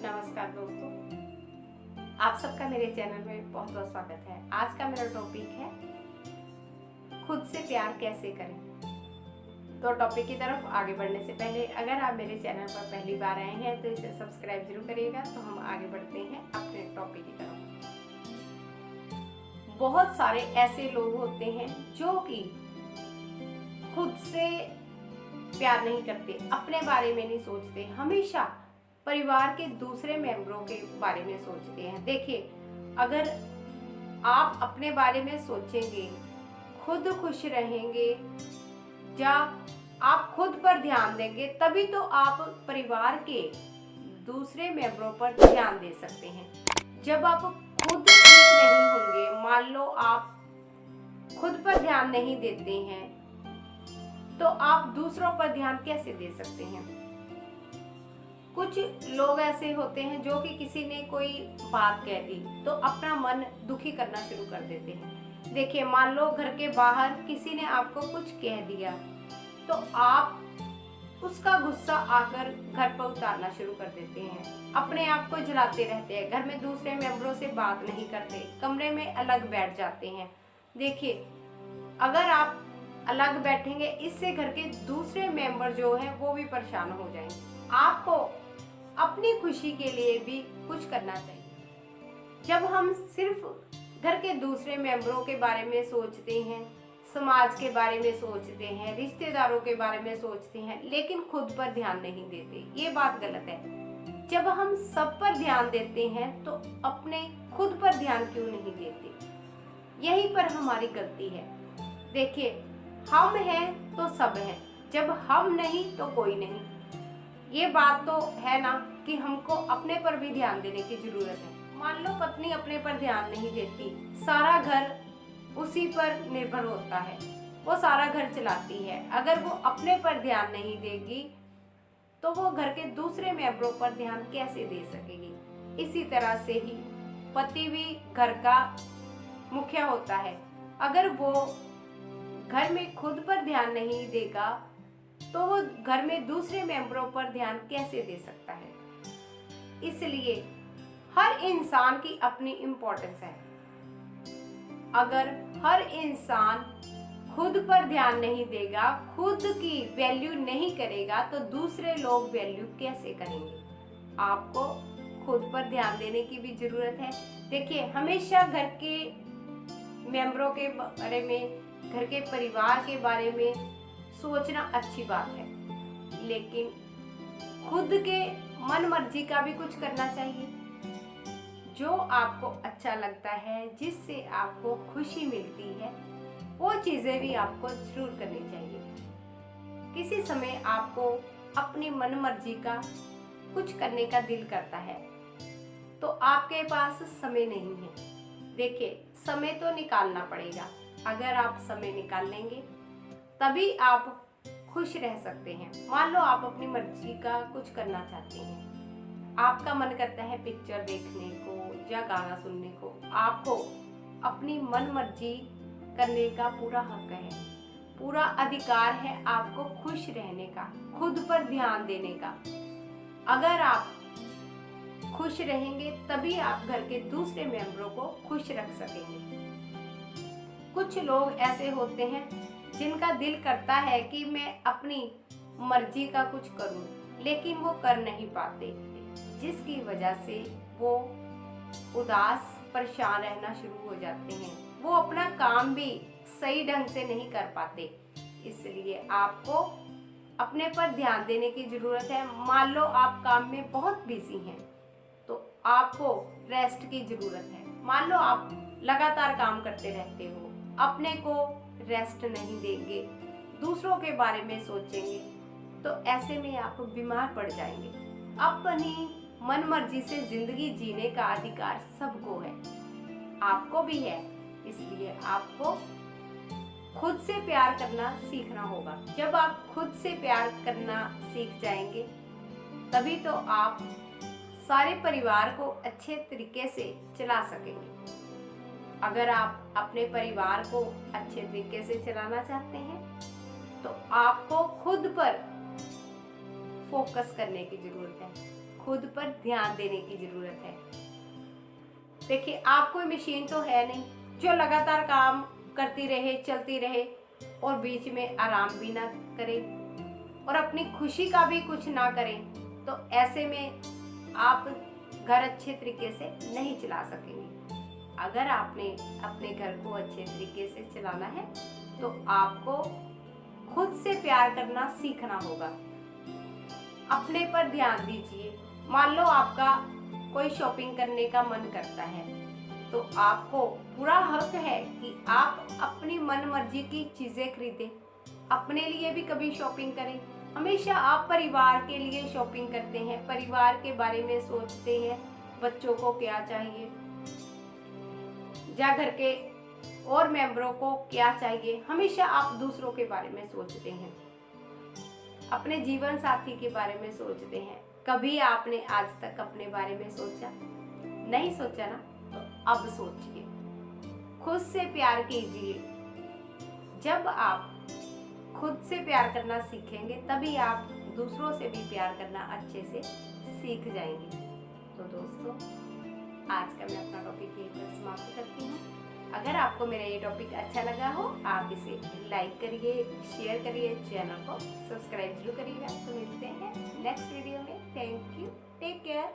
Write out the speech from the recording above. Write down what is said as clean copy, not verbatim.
नमस्कार दोस्तों, आप सबका मेरे चैनल में बहुत बहुत स्वागत है। आज का मेरा टॉपिक है खुद से प्यार कैसे करें। तो टॉपिक की तरफ आगे बढ़ने से पहले अगर आप मेरे चैनल पर पहली बार आए हैं तो इसे सब्सक्राइब जरूर करिएगा। तो हम आगे बढ़ते हैं अपने टॉपिक की तरफ। बहुत सारे ऐसे लोग होते हैं जो कि खुद से प्यार नहीं करते, अपने बारे में नहीं सोचते, हमेशा परिवार के दूसरे मेंबरों के बारे में सोचते हैं। देखिए, अगर आप अपने बारे में सोचेंगे, खुद खुश रहेंगे या आप खुद पर ध्यान देंगे, तभी तो आप परिवार के दूसरे मेंबरों पर ध्यान दे सकते हैं। जब आप खुद ठीक नहीं होंगे, मान लो आप खुद पर ध्यान नहीं देते हैं, तो आप दूसरों पर ध्यान कैसे दे सकते हैं। कुछ लोग ऐसे होते हैं जो कि किसी ने कोई बात कह दी तो अपना मन दुखी करना शुरू कर देते हैं। देखिए, मान लो घर के बाहर किसी ने आपको कुछ कह दिया तो आप उसका गुस्सा आकर घर पर उतारना शुरू कर देते हैं, अपने आप को जलाते रहते हैं, घर में दूसरे मेंबरों से बात नहीं करते, कमरे में अलग बैठ जाते हैं। देखिए, अगर आप अलग बैठेंगे, इससे घर के दूसरे मेंबर जो हैं वो भी परेशान हो जाएंगे। आपको अपनी खुशी के लिए भी कुछ करना चाहिए। जब हम सिर्फ घर के दूसरे मेंबरों के बारे में सोचते हैं, समाज के बारे में सोचते हैं, रिश्तेदारों के बारे में सोचते हैं, लेकिन खुद पर ध्यान नहीं देते, ये बात गलत है। जब हम सब पर ध्यान देते हैं तो अपने खुद पर ध्यान क्यों नहीं देते? यहीं पर हमारी गलती है। देखिए, हम हैं तो सब हैं, जब हम नहीं तो कोई नहीं। ये बात तो है ना कि हमको अपने पर भी ध्यान देने की जरूरत है। मान लो पत्नी अपने पर ध्यान नहीं देती, सारा घर उसी पर निर्भर होता है, वो सारा घर चलाती है। अगर वो अपने पर ध्यान नहीं देगी तो वो घर के दूसरे मेंबरों पर ध्यान कैसे दे सकेगी। इसी तरह से ही पति भी घर का मुखिया होता है। अगर वो घर में खुद पर ध्यान नहीं देगा तो वो घर में दूसरे मेंबरों पर ध्यान कैसे दे सकता है। इसलिए हर इंसान की अपनी इम्पोर्टेंस है। अगर हर इंसान खुद पर ध्यान नहीं देगा, खुद की वैल्यू नहीं करेगा, तो दूसरे लोग वैल्यू कैसे करेंगे। आपको खुद पर ध्यान देने की भी जरूरत है। देखिए, हमेशा घर के मेंबरों के बारे में, घर के परिवार के बारे में सोचना अच्छी बात है, लेकिन खुद के मन मर्जी का भी कुछ करना चाहिए। जो आपको अच्छा लगता है, जिससे आपको खुशी मिलती है, वो चीजें भी आपको जरूर करनी चाहिए। किसी समय आपको अपनी मन मर्जी का कुछ करने का दिल करता है तो आपके पास समय नहीं है। देखिए, समय तो निकालना पड़ेगा। अगर आप समय निकाल लेंगे तभी आप खुश रह सकते हैं। मान लो आप अपनी मर्जी का कुछ करना चाहते हैं, आपका मन करता है पिक्चर देखने को या गाना सुनने को। आपको अपनी मन मर्जी करने का पूरा हक है, पूरा अधिकार है आपको खुश रहने का, खुद पर ध्यान देने का। अगर आप खुश रहेंगे तभी आप घर के दूसरे मेंबरों को खुश रख सकेंगे। कुछ लोग ऐसे होते हैं जिनका दिल करता है कि मैं अपनी मर्जी का कुछ करूं, लेकिन वो कर नहीं पाते, जिसकी वजह से वो उदास, परेशान रहना शुरू हो जाते हैं। वो अपना काम भी सही ढंग से नहीं कर पाते। इसलिए आपको अपने पर ध्यान देने की जरूरत है। मान लो आप काम में बहुत बिजी हैं तो आपको रेस्ट की जरूरत है। मान लो आप लगातार काम करते रहते हो, अपने को रेस्ट नहीं देंगे, दूसरों के बारे में सोचेंगे, तो ऐसे में आप बीमार पड़ जाएंगे। अपनी मन मर्जी से जिंदगी जीने का अधिकार सबको है, आपको भी है। इसलिए आपको खुद से प्यार करना सीखना होगा। जब आप खुद से प्यार करना सीख जाएंगे तभी तो आप सारे परिवार को अच्छे तरीके से चला सकेंगे। अगर आप अपने परिवार को अच्छे तरीके से चलाना चाहते हैं तो आपको खुद पर फोकस करने की जरूरत है। खुद पर ध्यान देने की जरूरत है। देखिए, आप कोई मशीन तो है नहीं जो लगातार काम करती रहे, चलती रहे और बीच में आराम भी ना करे और अपनी खुशी का भी कुछ ना करें। तो ऐसे में आप घर अच्छे तरीके से नहीं चला सकेंगे। अगर आपने अपने घर को अच्छे तरीके से चलाना है तो आपको खुद से प्यार करना सीखना होगा। अपने पर ध्यान दीजिए। मान लो आपका कोई शॉपिंग करने का मन करता है तो आपको पूरा हक है कि आप अपनी मन मर्जी की चीजें खरीदें, अपने लिए भी कभी शॉपिंग करें। हमेशा आप परिवार के लिए शॉपिंग करते हैं, परिवार के बारे में सोचते हैं, बच्चों को क्या चाहिए या घर के और मेंबरों को क्या चाहिए। हमेशा आप दूसरों के बारे में सोचते हैं, अपने जीवन साथी के बारे में सोचते हैं। कभी आपने आज तक अपने बारे में सोचा? नहीं सोचा ना? तो अब सोचिए, खुद से प्यार कीजिए। जब आप खुद से प्यार करना सीखेंगे तभी आप दूसरों से भी प्यार करना अच्छे से सीख जाएंगे। तो दोस्तों, आज का मैं अपना टॉपिक यहीं पर समाप्त करती हूँ। अगर आपको मेरा ये टॉपिक अच्छा लगा हो, आप इसे लाइक करिए, शेयर करिए, चैनल को सब्सक्राइब जरूर करिएगा। तो मिलते हैं नेक्स्ट वीडियो में। Thank you, take care.